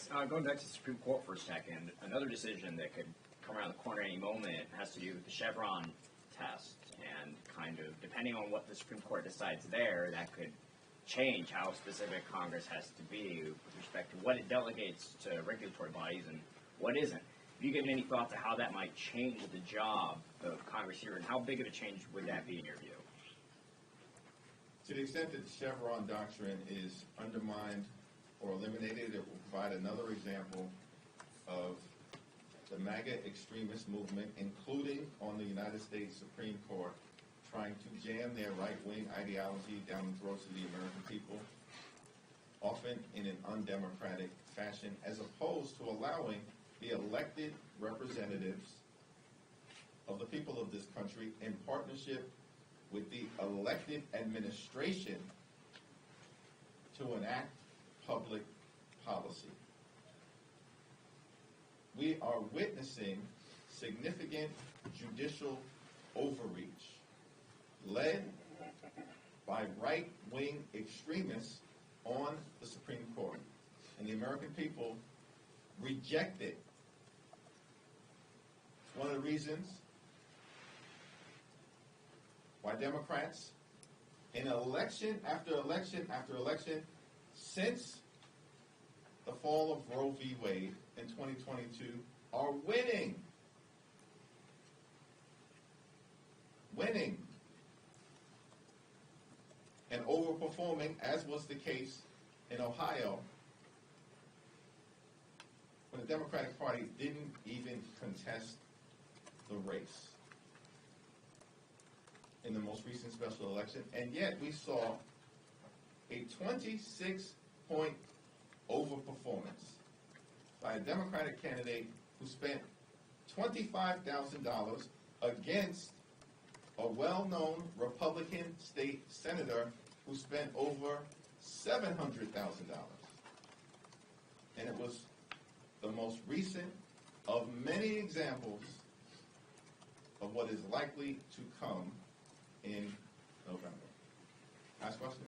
Going back to the Supreme Court for a second, another decision that could come around the corner any moment has to do with the Chevron test, and kind of depending on what the Supreme Court decides there, that could change how specific Congress has to be with respect to what it delegates to regulatory bodies and what isn't. Have you given any thought to how that might change the job of Congress here, and how big of a change would that be in your view? To the extent that the Chevron doctrine is undermined or eliminated, it will provide another example of the MAGA extremist movement, including on the United States Supreme Court, trying to jam their right-wing ideology down the throats of the American people, often in an undemocratic fashion, as opposed to allowing the elected representatives of the people of this country, in partnership with the elected administration, to enact public policy. We are witnessing significant judicial overreach led by right-wing extremists on the Supreme Court. And the American people reject it. It's one of the reasons why Democrats, in election after election after election, since the fall of Roe v. Wade in 2022, are winning. And overperforming, as was the case in Ohio, when the Democratic Party didn't even contest the race in the most recent special election, and yet we saw a 26-point overperformance by a Democratic candidate who spent $25,000 against a well-known Republican state senator who spent over $700,000. And it was the most recent of many examples of what is likely to come in November. Last question.